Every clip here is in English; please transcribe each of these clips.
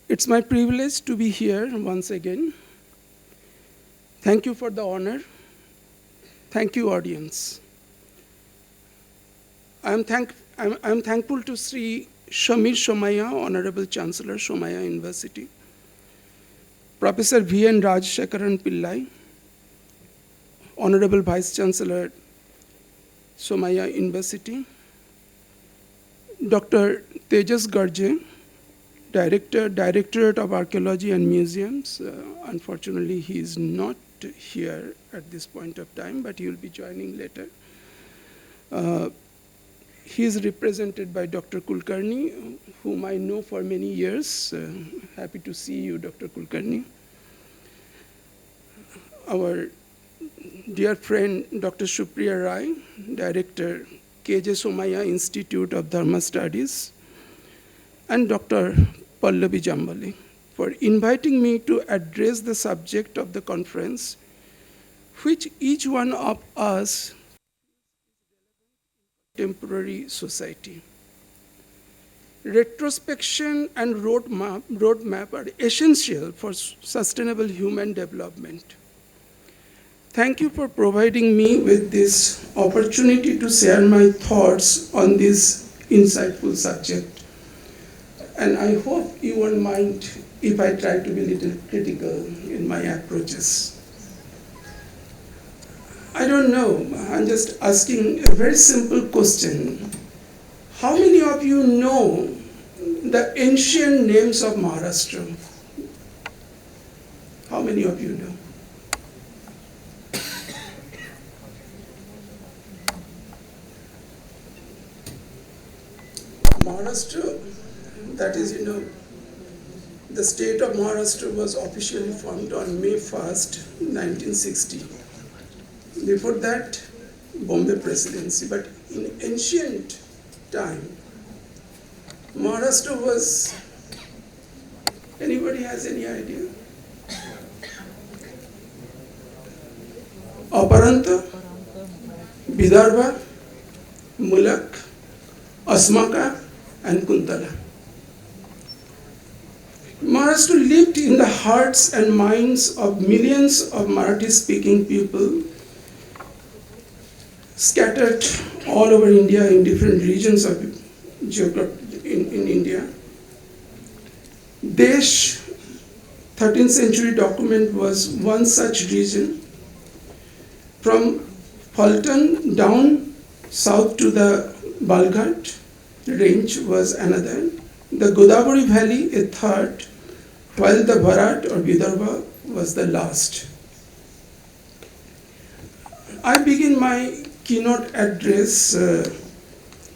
It's my privilege to be here once again. Thank you for the honor. Thank you, audience. I'm thankful to Sri Shamir Shomaya, Honorable Chancellor, Shomaya University, Professor V.N. Rajshekaran Pillai, Honorable Vice Chancellor, Shomaya University, Dr. Tejas Garje, Directorate of Archaeology and Museums. Unfortunately, he is not here at this point of time, but he will be joining later. He is represented by Dr. Kulkarni, whom I know for many years. Happy to see you, Dr. Kulkarni. Our dear friend, Dr. Supriya Rai, Director, K.J. Somaya Institute of Dharma Studies, and Dr. Pallavi Jambali for inviting me to address the subject of the conference, which each one of us contemporary society. Retrospection and roadmap are essential for sustainable human development. Thank you for providing me with this opportunity to share my thoughts on this insightful subject. And I hope you won't mind if I try to be a little critical in my approaches. I don't know, I'm just asking a very simple question. How many of you know the ancient names of Maharashtra? How many of you know? Maharashtra, that is, the state of Maharashtra was officially formed on May 1st, 1960. Before that, Bombay Presidency. But in ancient time, Maharashtra was, anybody has any idea? Aparanta, Vidarbha, Mulak, Asmaka, and Kuntala. Maharashtra lived in the hearts and minds of millions of Marathi-speaking people scattered all over India in different regions of geography in India. Desh, 13th century document, was one such region. From Fulton down south to the Balghat range was another. The Godavari Valley, a third, while the Bharat or Vidarbha was the last. I begin my keynote address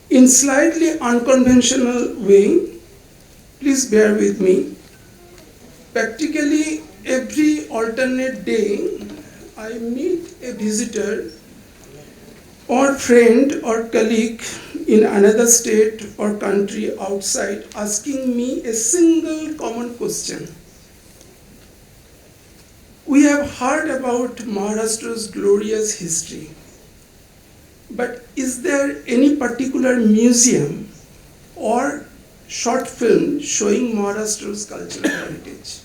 in slightly unconventional way. Please bear with me. Practically every alternate day, I meet a visitor or friend or colleague in another state or country outside asking me a single common question. We have heard about Maharashtra's glorious history, but is there any particular museum or short film showing Maharashtra's cultural heritage?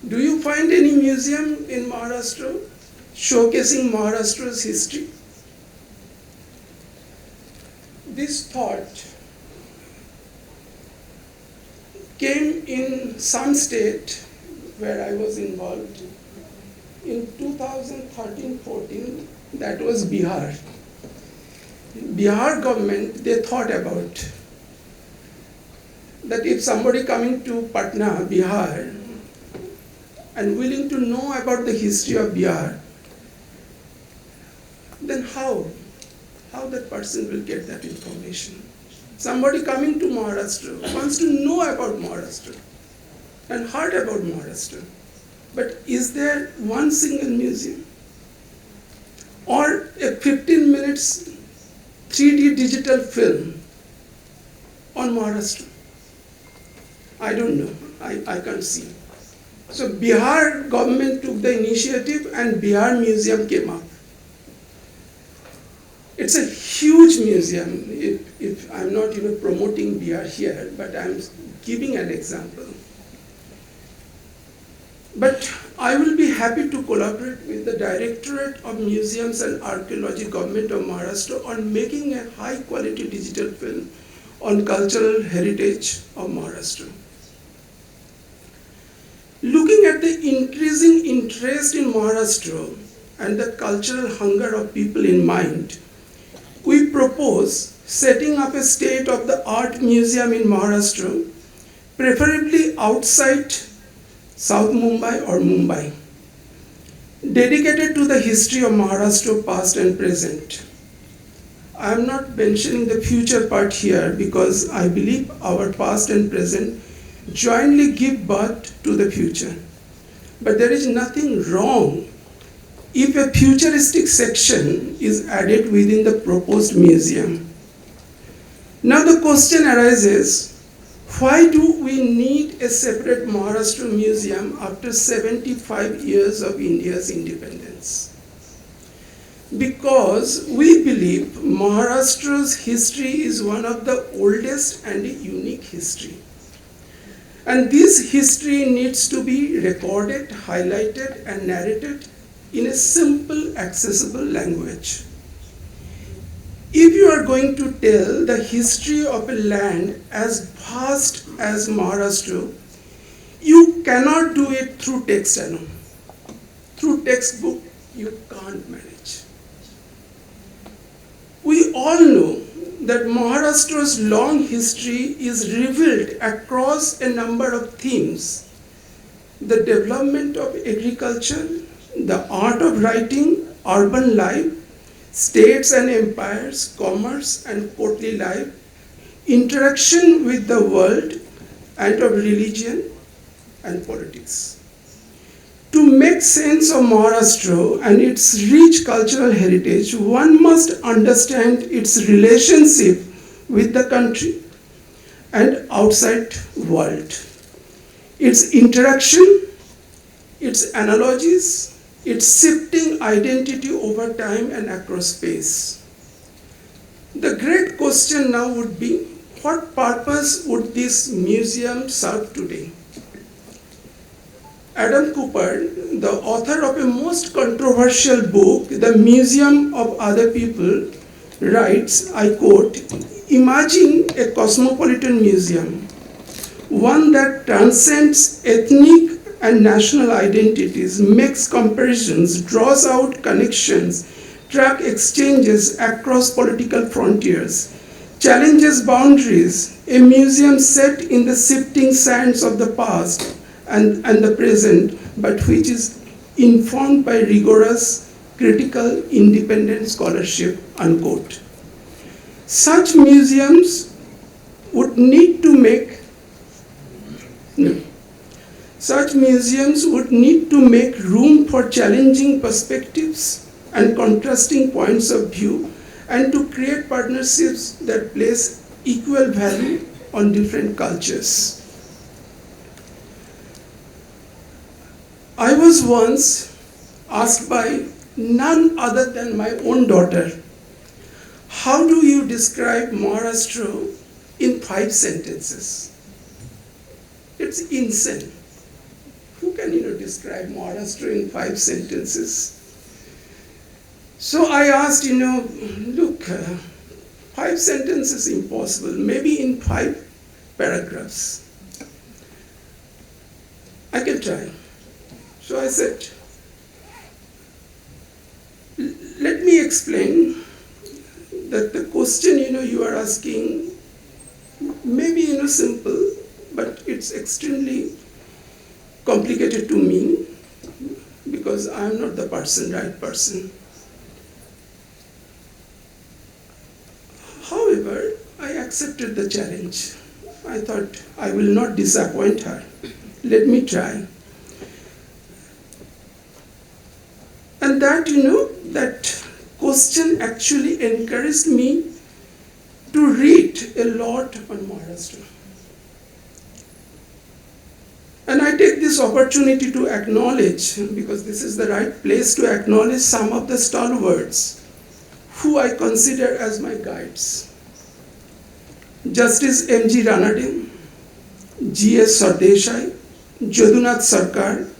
Do you find any museum in Maharashtra showcasing Maharashtra's history? This thought came in some state where I was involved in 2013-14, that was Bihar. Bihar government, they thought about that if somebody coming to Patna, Bihar, and willing to know about the history of Bihar, then how that person will get that information? Somebody coming to Maharashtra wants to know about Maharashtra and heard about Maharashtra. But is there one single museum or a 15 minutes 3D digital film on Maharashtra? I don't know, I can't see. So Bihar government took the initiative and Bihar Museum came up. It's a huge museum. If I'm not promoting BR here, but I'm giving an example. But I will be happy to collaborate with the Directorate of Museums and Archaeology, Government of Maharashtra, on making a high quality digital film on cultural heritage of Maharashtra. Looking at the increasing interest in Maharashtra and the cultural hunger of people in mind, we propose setting up a state-of-the-art museum in Maharashtra, preferably outside South Mumbai or Mumbai, dedicated to the history of Maharashtra past and present. I am not mentioning the future part here because I believe our past and present jointly give birth to the future. But there is nothing wrong if a futuristic section is added within the proposed museum. Now the question arises, why do we need a separate Maharashtra museum after 75 years of India's independence? Because we believe Maharashtra's history is one of the oldest and unique history. And this history needs to be recorded, highlighted, and narrated in a simple, accessible language. If you are going to tell the history of a land as vast as Maharashtra, you cannot do it through text alone. Through textbook, you can't manage. We all know that Maharashtra's long history is revealed across a number of themes: the development of agriculture, the art of writing, urban life, states and empires, commerce and courtly life, interaction with the world, and of religion and politics. To make sense of Maharashtra and its rich cultural heritage, one must understand its relationship with the country and outside world, its interaction, its analogies, its shifting identity over time and across space. The great question now would be, what purpose would this museum serve today? Adam Cooper, the author of a most controversial book, The Museum of Other People, writes, I quote, "Imagine a cosmopolitan museum, one that transcends ethnic and national identities, makes comparisons, draws out connections, track exchanges across political frontiers, challenges boundaries, a museum set in the shifting sands of the past and the present, but which is informed by rigorous, critical, independent scholarship," unquote. Such museums would need to make room for challenging perspectives and contrasting points of view, and to create partnerships that place equal value on different cultures. I was once asked by none other than my own daughter, how do you describe Maharashtra in 5 sentences? It's insane. Who can describe Maharashtra in 5 sentences? So I asked, look, 5 sentences is impossible, maybe in 5 paragraphs. I can try. So I said, let me explain that the question you are asking may be simple, but it's extremely complicated to me because I am not the right person. However, I accepted the challenge. I thought I will not disappoint her. Let me try. And that, that question actually encouraged me to read a lot on Maharashtra. And I take this opportunity to acknowledge, because this is the right place to acknowledge some of the stalwarts who I consider as my guides. Justice M.G. Ranade, G.S. Sardeshai, Jadunath Sarkar,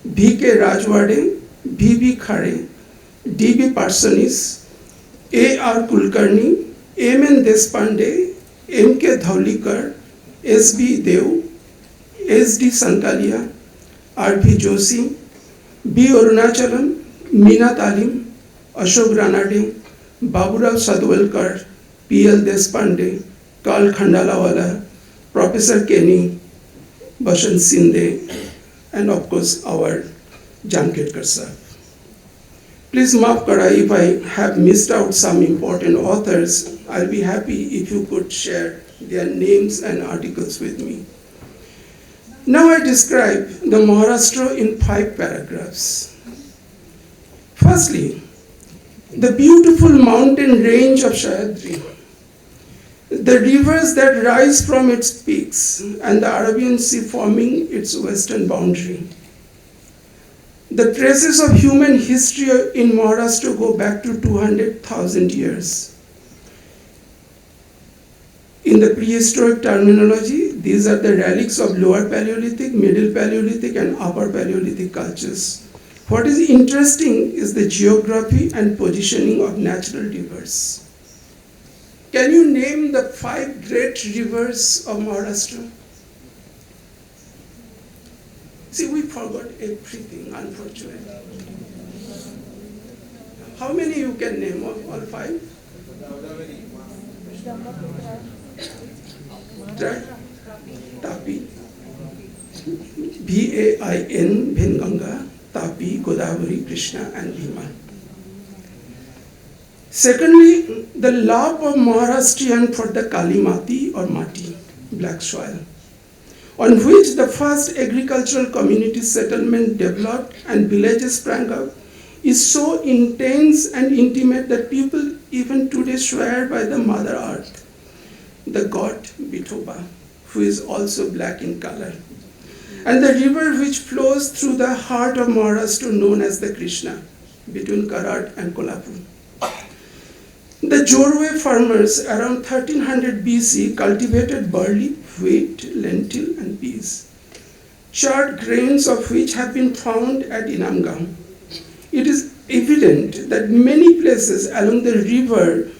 V.K. Rajwade, V.B. Khare, D.B. Parsanis, A.R. Kulkarni, M.N. Deshpande, M.K. Dhaulikar, S.B. Deo, S.D. Sankalia, R.P. Joshi, B. Arunachalam, Meena Talim, Ashok Ranade, Baburao Sadwalkar, P.L. Deshpande, Karl Khandalawala, Professor Kenny, Basant Sinde, and of course our Jamketkar sir. Please maaf kara if I have missed out some important authors. I'll be happy if you could share their names and articles with me. Now I describe the Maharashtra in 5 paragraphs. Firstly, the beautiful mountain range of Sahyadri, the rivers that rise from its peaks, and the Arabian Sea forming its western boundary. The traces of human history in Maharashtra go back to 200,000 years. In the prehistoric terminology, these are the relics of lower Paleolithic, middle Paleolithic, and upper Paleolithic cultures. What is interesting is the geography and positioning of natural rivers. Can you name the 5 great rivers of Maharashtra? See, we forgot everything, unfortunately. How many you can name, all 5? Right? Tapi, V-A-I-N, Bhenganga, Tapi, Godavari, Krishna, and Bhima. Secondly, the love of Maharashtrian for the Kalimati or Mati, black soil, on which the first agricultural community settlement developed and villages sprang up, is so intense and intimate that people even today swear by the Mother Earth, the god Vithoba, who is also black in color, and the river which flows through the heart of Maharashtra known as the Krishna, between Karad and Kolhapur. The Jorwe farmers around 1300 BC cultivated barley, wheat, lentil, and peas, charred grains of which have been found at Inaugural. It is evident that many places along the river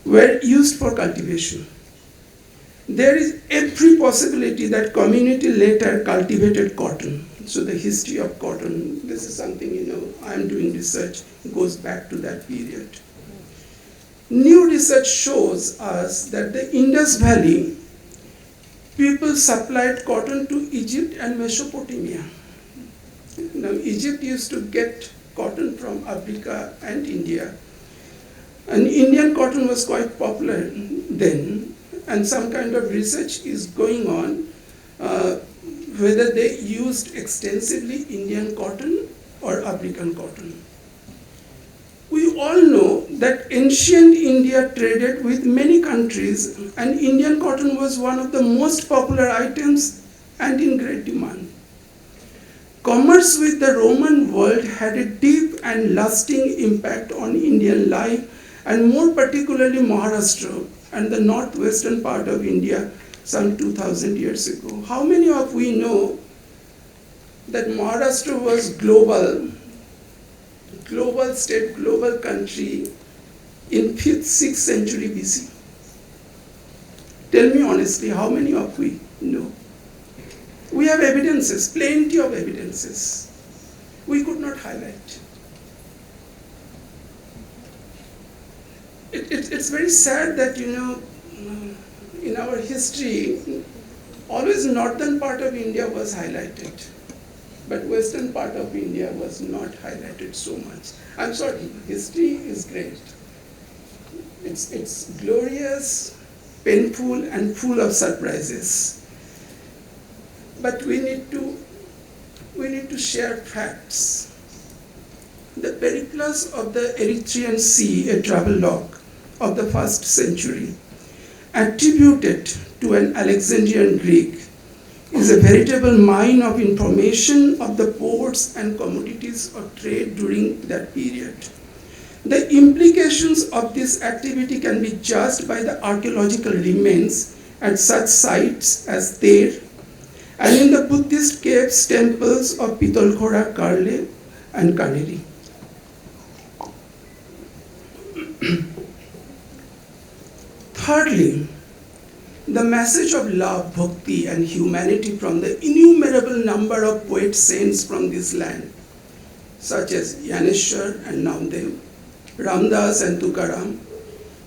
were used for cultivation. There is every possibility that community later cultivated cotton. So the history of cotton, this is something, I'm doing research, goes back to that period. New research shows us that the Indus Valley people supplied cotton to Egypt and Mesopotamia. Now, Egypt used to get cotton from Africa and India. And Indian cotton was quite popular then, and some kind of research is going on whether they used extensively Indian cotton or African cotton. We all know that ancient India traded with many countries, and Indian cotton was one of the most popular items and in great demand. Commerce with the Roman world had a deep and lasting impact on Indian life, and more particularly Maharashtra and the northwestern part of India some 2000 years ago. How many of we know that Maharashtra was global state, global country in 5th, 6th century BC? Tell me honestly, how many of we know? We have evidences, plenty of evidences. We could not highlight. It's very sad that, in our history, always northern part of India was highlighted, but western part of India was not highlighted so much. I'm sorry, history is great. It's glorious, painful, and full of surprises. But we need to share facts. The Pericles of the Erythraean Sea, a travelogue of the 1st century, attributed to an Alexandrian Greek, is a veritable mine of information of the ports and commodities of trade during that period. The implications of this activity can be judged by the archaeological remains at such sites as there and in the Buddhist caves temples of Pitalkhora, Karle and Kaneri. Thirdly, the message of love, bhakti and humanity from the innumerable number of poet saints from this land, such as Yaneshwar and Namdev, Ramdas and Tukaram,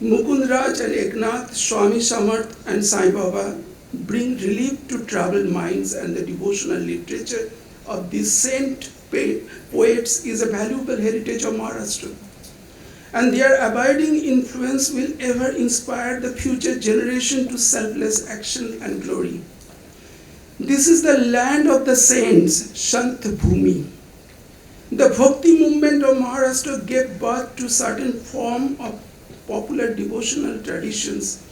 Mukundraj and Eknath, Swami Samarth and Sai Baba, bring relief to troubled minds, and the devotional literature of these saint poets is a valuable heritage of Maharashtra. And their abiding influence will ever inspire the future generation to selfless action and glory. This is the land of the saints, Sant Bhumi. The Bhakti movement of Maharashtra gave birth to certain form of popular devotional traditions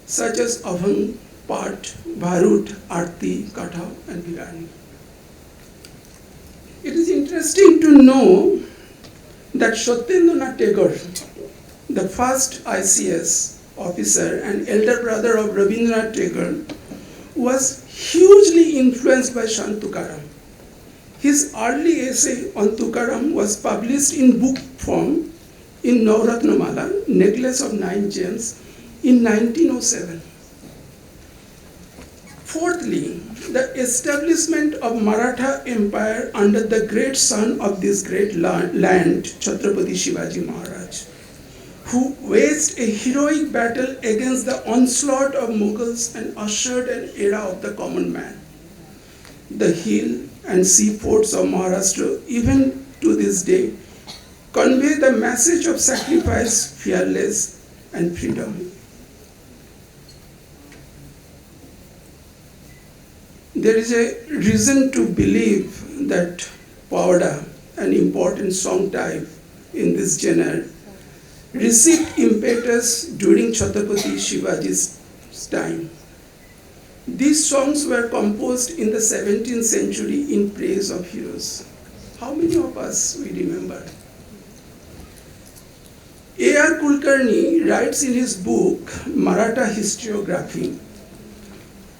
such as Abhang, Pat, Bharut, Arti, Katha and Virani. It is interesting to know that Satyendranath Tagore, the first ICS officer and elder brother of Rabindranath Tagore, was hugely influenced by Sant Tukaram. His early essay on Tukaram was published in book form in Navratnamala, Necklace of Nine Gems, in 1907. Fourthly, the establishment of Maratha Empire under the great son of this great land, Chhatrapati Shivaji Maharaj, who waged a heroic battle against the onslaught of Mughals and ushered an era of the common man. The hill and sea forts of Maharashtra, even to this day, convey the message of sacrifice, fearless, and freedom. There is a reason to believe that Pavada, an important song type in this genre, received impetus during Chhatrapati Shivaji's time. These songs were composed in the 17th century in praise of heroes. How many of us we remember? A.R. Kulkarni writes in his book, Maratha Historiography,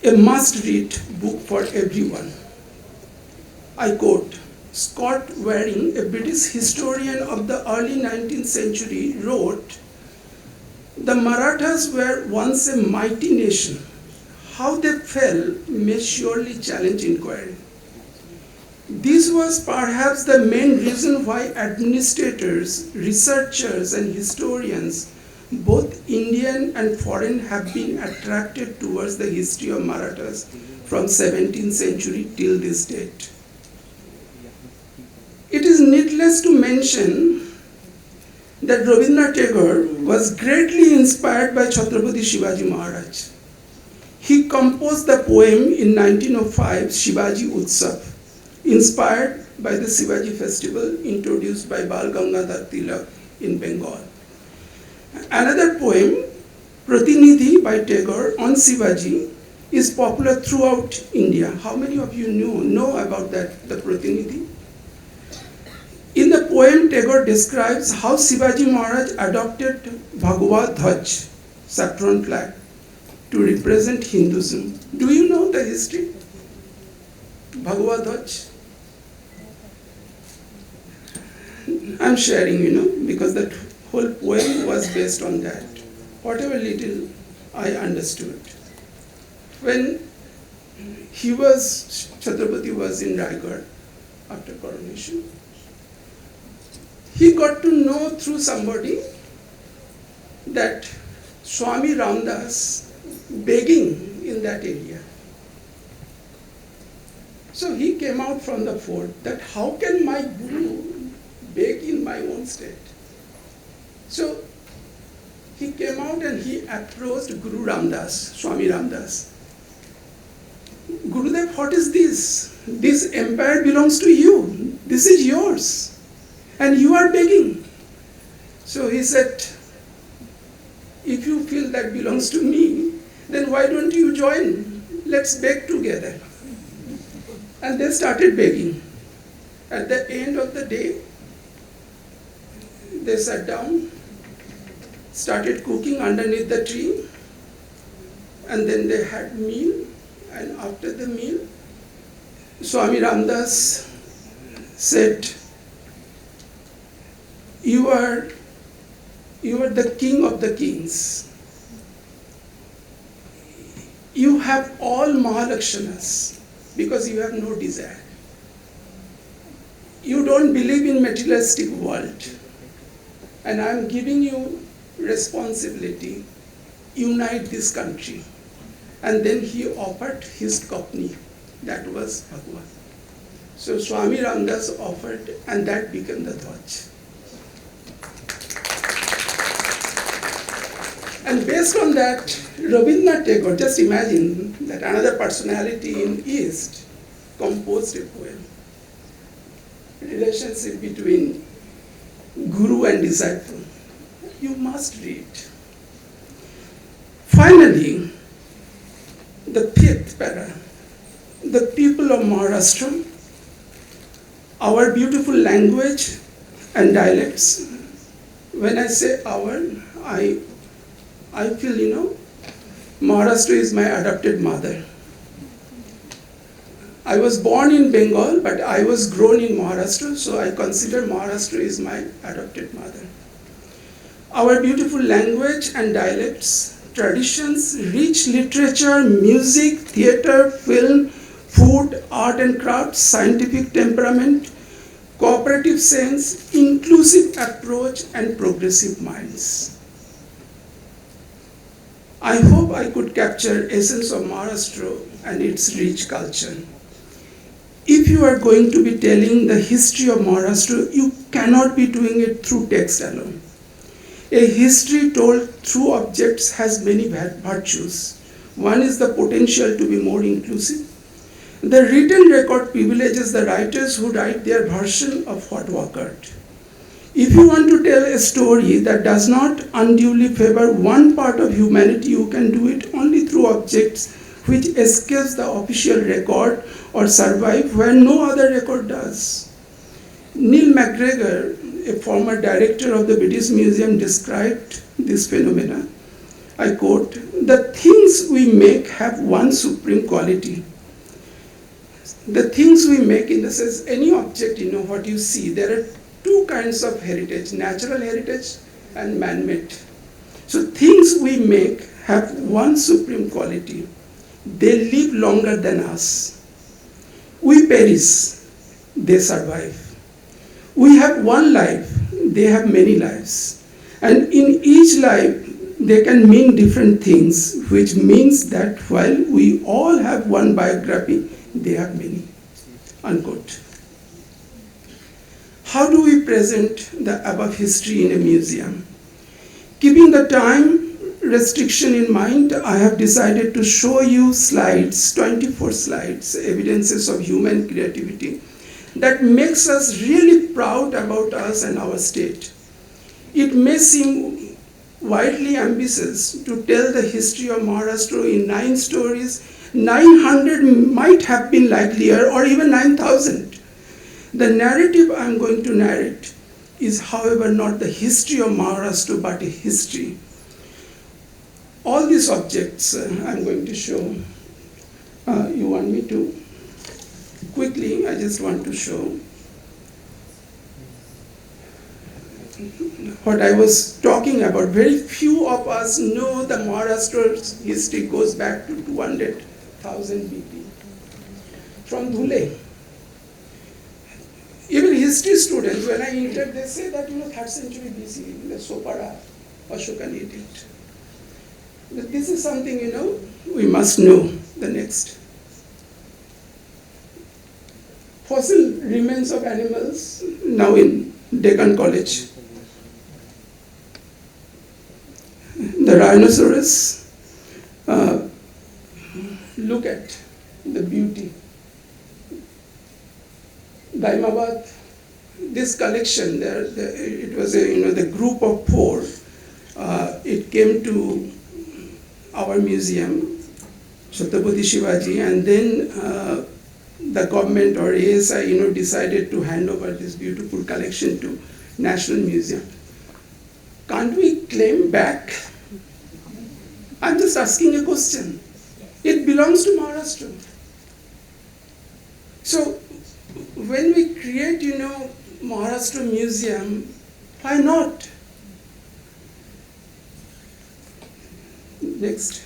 a must-read book for everyone. I quote, Scott Waring, a British historian of the early 19th century, wrote, "The Marathas were once a mighty nation. How they fell may surely challenge inquiry. This was perhaps the main reason why administrators, researchers, and historians, both Indian and foreign, have been attracted towards the history of Marathas from 17th century till this date." It is needless to mention that Rabindranath Tagore was greatly inspired by Chhatrapati Shivaji Maharaj. He composed the poem in 1905, Shivaji Utsav, inspired by the Shivaji festival introduced by Bal Gangadhar Tilak in Bengal. Another poem, Pratinidhi by Tagore on Shivaji, is popular throughout India. How many of you know about that, the Pratinidhi? In the poem, Tagore describes how Shivaji Maharaj adopted Bhagwa Dhwaj, saffron flag, to represent Hinduism. Do you know the history? Bhagwa Dhwaj? I'm sharing, because that whole poem was based on that. Whatever little I understood. When Chhatrapati was in Raigad after coronation, he got to know through somebody that Swami Ramdas begging in that area. So he came out from the fort that how can my guru beg in my own state? So he came out and he approached Guru Ramdas, Swami Ramdas. Gurudev, what is this? This empire belongs to you. This is yours. And you are begging. So he said, if you feel that belongs to me, then why don't you join? Let's beg together. And they started begging. At the end of the day, They sat down, started cooking underneath the tree, and then they had meal, and after the meal, Swami Ramdas said, you are the king of the kings. You have all Mahalakshanas because you have no desire. You don't believe in materialistic world. And I'm giving you responsibility. Unite this country. And then he offered his company. That was Bhagwan. So Swami Ramdas offered, and that became the Dhwaj. And based on that, Rabindranath Tagore, just imagine that another personality in East composed a poem. Relationship between guru and disciple. You must read. Finally, the fifth para. The people of Maharashtra, our beautiful language and dialects. When I say our, I feel, Maharashtra is my adopted mother. I was born in Bengal, but I was grown in Maharashtra, so I consider Maharashtra is my adopted mother. Our beautiful language and dialects, traditions, rich literature, music, theater, film, food, art and crafts, scientific temperament, cooperative sense, inclusive approach, and progressive minds. I hope I could capture essence of Maharashtra and its rich culture. If you are going to be telling the history of Maharashtra, you cannot be doing it through text alone. A history told through objects has many virtues. One is the potential to be more inclusive. The written record privileges the writers who write their version of what occurred. If you want to tell a story that does not unduly favor one part of humanity, you can do it only through objects which escapes the official record or survive where no other record does. Neil MacGregor, a former director of the British Museum, described this phenomena. I quote, "The things we make have one supreme quality. The things we make, in the sense, any object, what you see, there are two kinds of heritage, natural heritage and man-made. So things we make have one supreme quality. They live longer than us. We perish, they survive. We have one life, they have many lives. And in each life, they can mean different things, which means that while we all have one biography, they have many." Unquote. How do we present the above history in a museum? Keeping the time restriction in mind, I have decided to show you slides, 24 slides, evidences of human creativity that makes us really proud about us and our state. It may seem widely ambitious to tell the history of Maharashtra in 9 stories. 900 might have been likelier, or even 9,000. The narrative I'm going to narrate is, however, not the history of Maharashtra, but a history. All these objects I'm going to show. You want me to? Quickly, I just want to show what I was talking about. Very few of us know the Maharashtra's history goes back to 200,000 BC. From Dhule. Even history students, when I enter, they say that, 3rd century BC, the Sopara, Ashoka did it. But this is something, we must know. The next. Fossil remains of animals, now in Deccan College. The rhinoceros, look at the beauty. Daimabad, this collection, it was the group of 4. It came to our museum, Chhatrapati Shivaji, and then the government or ASI, decided to hand over this beautiful collection to National Museum. Can't we claim back? I'm just asking a question. It belongs to Maharashtra. So when we create, Maharashtra Museum, why not? Next.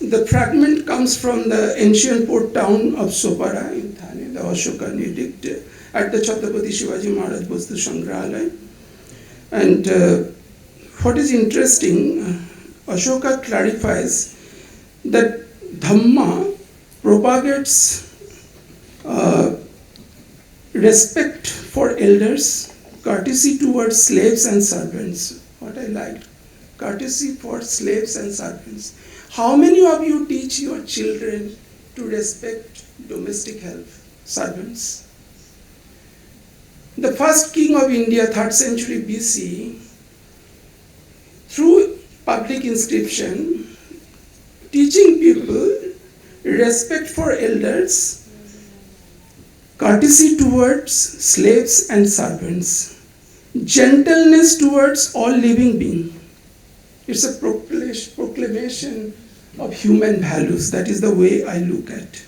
The fragment comes from the ancient port town of Sopara in Thane, the Ashoka edict at the Chhatrapati Shivaji Maharaj Vastu Sangrahalaya. And what is interesting, Ashoka clarifies that Dhamma propagates respect for elders, courtesy towards slaves and servants. What I liked, courtesy for slaves and servants. How many of you teach your children to respect domestic help, servants? The first king of India, 3rd century BC, through public inscription, teaching people respect for elders, courtesy towards slaves and servants, gentleness towards all living beings. It's a proclamation of human values. That is the way I look at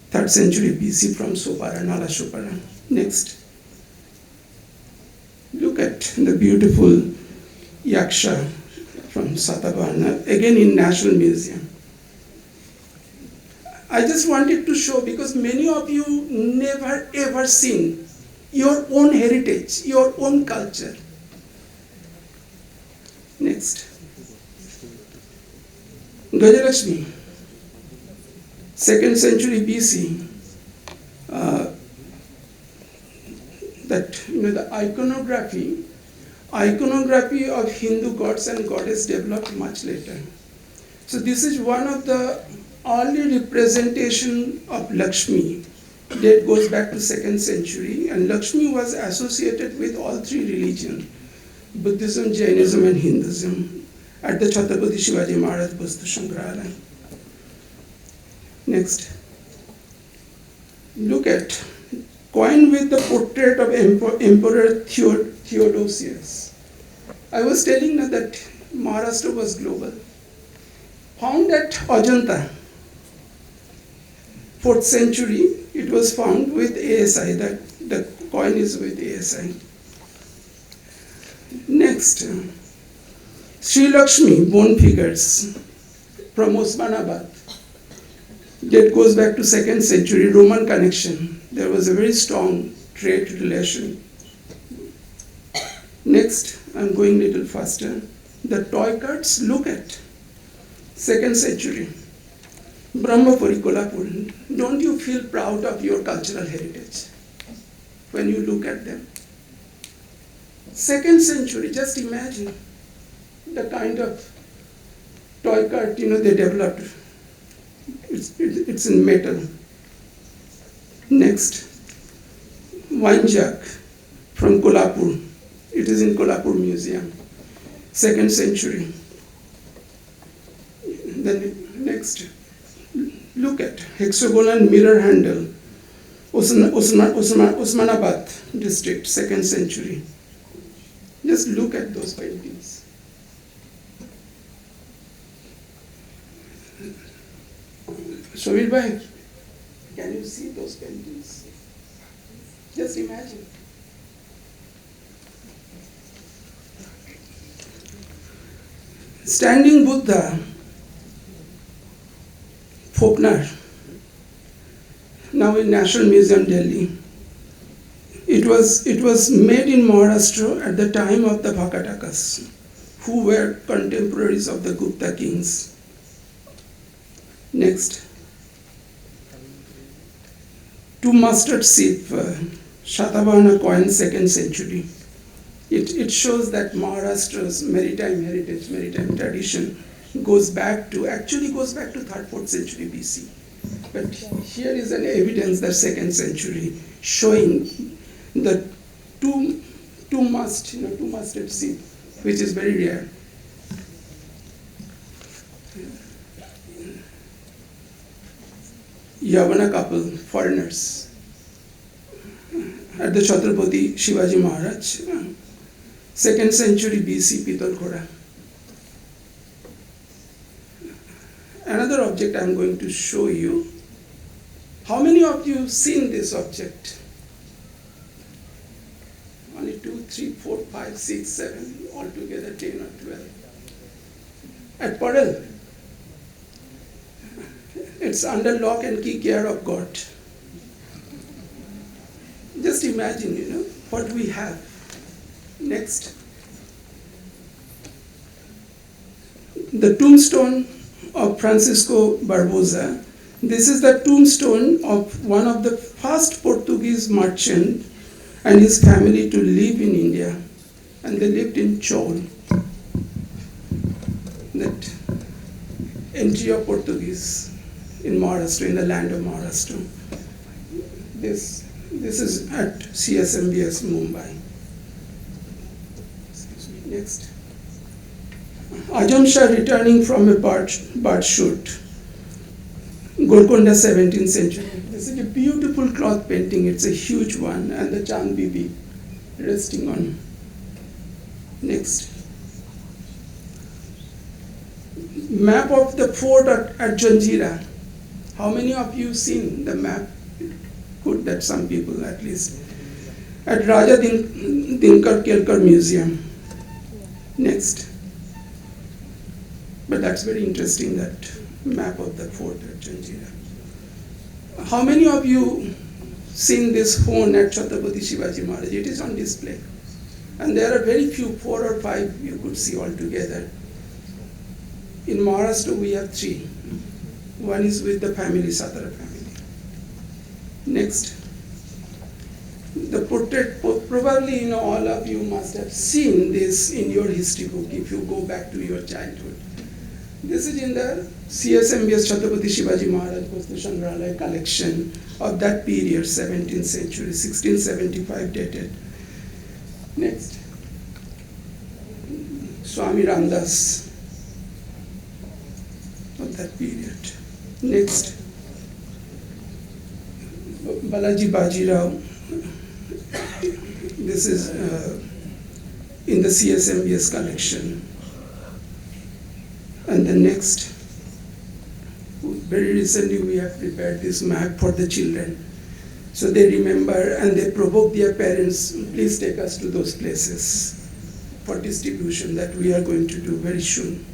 3rd century BC from Sopara, Nala Sopara. Next. Look at the beautiful Yaksha from Satavahana, again in National Museum. I just wanted to show, because many of you never ever seen your own heritage, your own culture. Next. Gajalakshmi, 2nd century BC. The iconography of Hindu gods and goddess developed much later. So this is one of the early representation of Lakshmi that goes back to 2nd century, and Lakshmi was associated with all 3 religions, Buddhism, Jainism and Hinduism, at the Chhatrapati Shivaji Maharaj Vastu Sangrahalaya. Next. Look at coin with the portrait of Emperor Theodosius. I was telling you that Maharashtra was global. Found at Ajanta, 4th century, it was found with ASI, that the coin is with ASI. Next, Sri Lakshmi, bone figures from Osmanabad. That goes back to 2nd century, Roman connection. There was a very strong trade relation. Next, I'm going a little faster. The toy cards, look at 2nd century. Brahmapuri, Kolhapur. Don't you feel proud of your cultural heritage when you look at them? 2nd century, just imagine the kind of toy cart they developed. It's in metal. Next, wine jug from Kolhapur. It is in Kolhapur Museum, 2nd century. Then next, look at hexagonal mirror handle, Osmanabad district, 2nd century. Just look at those paintings. Shovir bhai, can you see those paintings? Just imagine. Standing Buddha, Faulkner, now in National Museum, Delhi. It was made in Maharashtra at the time of the Vakatakas, who were contemporaries of the Gupta kings. Next. 2 mustard seed, Shatavahana coin, 2nd century. It shows that Maharashtra's maritime heritage, maritime tradition goes back to 3rd, 4th century BC. But here is an evidence that 2nd century, showing the two mustard seed, which is very rare. Yavana couple, foreigners. at the Chhatrapati Shivaji Maharaj, 2nd century BC Pitalkhora. Another object I'm going to show you. How many of you have seen this object? Only 2, 3, 4, 5, 6, 7, altogether 10 or 12. At Padal, it's under lock and key care of God. Just imagine, what we have. Next. The tombstone of Francisco Barbosa. This is the tombstone of one of the first Portuguese merchant and his family to live in India. And they lived in Chol. That entry of Portuguese in Maharashtra, in the land of Maharashtra. This is at CSMVS Mumbai. Excuse me. Next. Ajam Shah returning from a bird shoot. Golconda, 17th century. This is a beautiful cloth painting. It's a huge one, and the Chand Bibi resting on. Next. Map of the fort at Janjira. How many of you seen the map? Good that some people at least. At Raja Dinkar Kelkar Museum. Next. But that's very interesting, that map of the fort at Janjira. How many of you seen this phone at Chhatrapati Shivaji Maharaj? It is on display. And there are very few, 4 or 5 you could see altogether. In Maharashtra we have 3. One is with the family, Satara family. Next. The portrait, probably all of you must have seen this in your history book if you go back to your childhood. This is in the CSMVS Chhatrapati Shivaji Maharaj Vastu Sangrahalaya collection of that period, 17th century, 1675 dated. Next. Swami Ramdas of that period. Next. Balaji Bajirao. This is in the CSMVS collection. And the next, very recently we have prepared this map for the children. So they remember and they provoke their parents, please take us to those places for distribution that we are going to do very soon.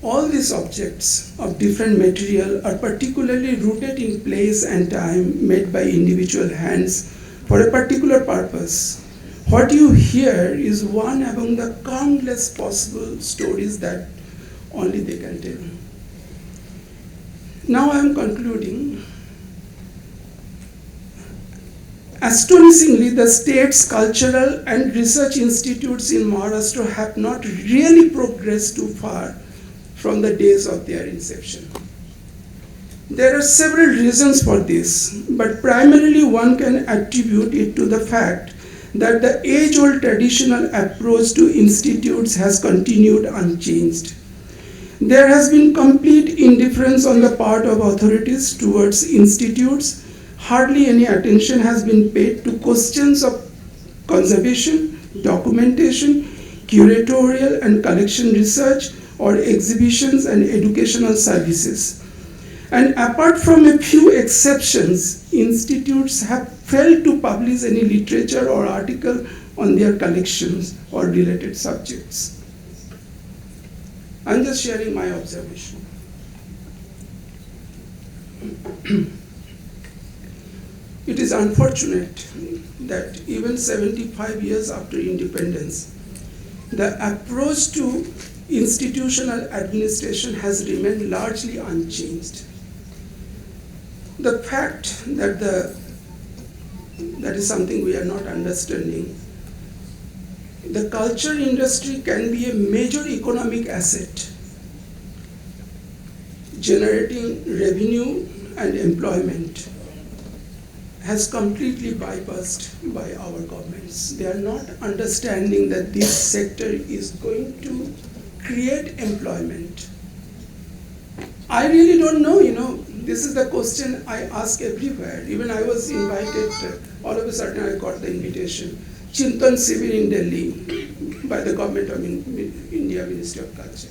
All these objects of different material are particularly rooted in place and time, made by individual hands for a particular purpose. What you hear is one among the countless possible stories that only they can tell. Now I am concluding. Astonishingly, the state's cultural and research institutes in Maharashtra have not really progressed too far from the days of their inception. There are several reasons for this, but primarily one can attribute it to the fact that the age-old traditional approach to institutes has continued unchanged. There has been complete indifference on the part of authorities towards institutes. Hardly any attention has been paid to questions of conservation, documentation, curatorial and collection research, or exhibitions and educational services. And apart from a few exceptions, institutes have failed to publish any literature or article on their collections or related subjects. I'm just sharing my observation. It is unfortunate that even 75 years after independence, the approach to institutional administration has remained largely unchanged. The fact that that is something we are not understanding. The culture industry can be a major economic asset, generating revenue and employment, has completely bypassed by our governments. They are not understanding that this sector is going to create employment. I really don't know, this is the question I ask everywhere. Even I was invited all of a sudden I got the invitation, Chintan Shivir in Delhi by the government of India Ministry of Culture.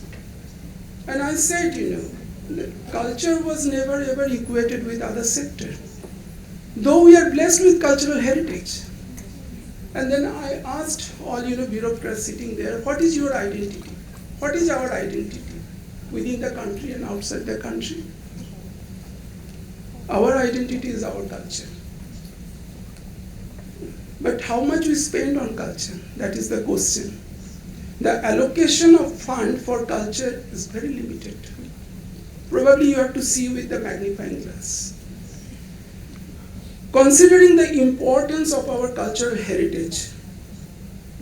And I said, that culture was never ever equated with other sector, though we are blessed with cultural heritage. And then I asked all bureaucrats sitting there, what is your identity? What is our identity within the country and outside the country? Our identity is our culture. But how much we spend on culture? That is the question. The allocation of fund for culture is very limited. Probably you have to see with the magnifying glass. Considering the importance of our cultural heritage,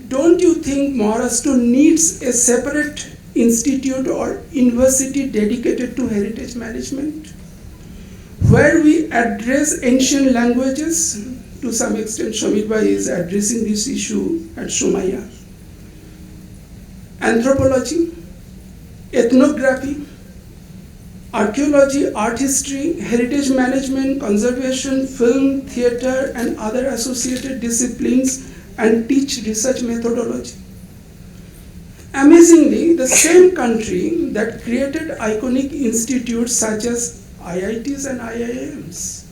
don't you think Maharashtra needs a separate institute or university dedicated to heritage management, where we address ancient languages? To some extent, Shamit Bhai is addressing this issue at Somaiya. Anthropology, ethnography, archaeology, art history, heritage management, conservation, film, theater, and other associated disciplines, and teach research methodology. Amazingly, the same country that created iconic institutes such as IITs and IIMs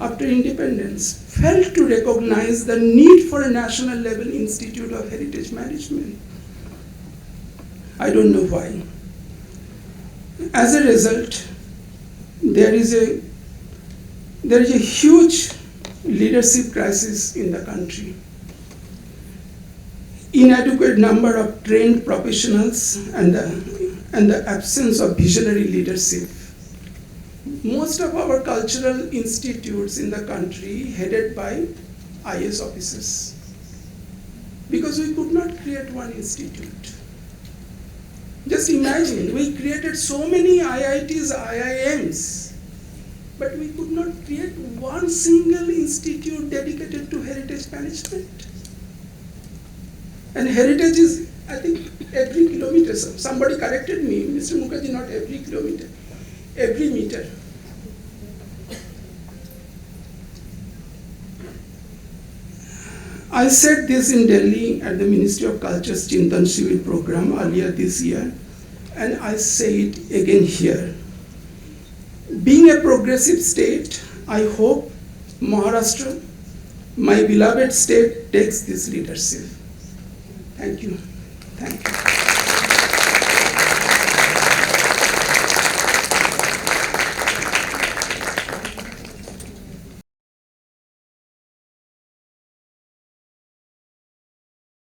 after independence failed to recognize the need for a national level institute of heritage management. I don't know why. As a result, there is a huge leadership crisis in the country. Inadequate number of trained professionals and the absence of visionary leadership. Most of our cultural institutes in the country headed by IS officers, because we could not create one institute. Just imagine, we created so many IITs, IIMs, but we could not create one single institute dedicated to heritage management. And heritage is, I think, every kilometer. Somebody corrected me, Mr. Mukherjee, not every kilometer, every meter. I said this in Delhi at the Ministry of Culture's Chintan Shivir program earlier this year, and I say it again here. Being a progressive state, I hope Maharashtra, my beloved state, takes this leadership. Thank you. Thank you.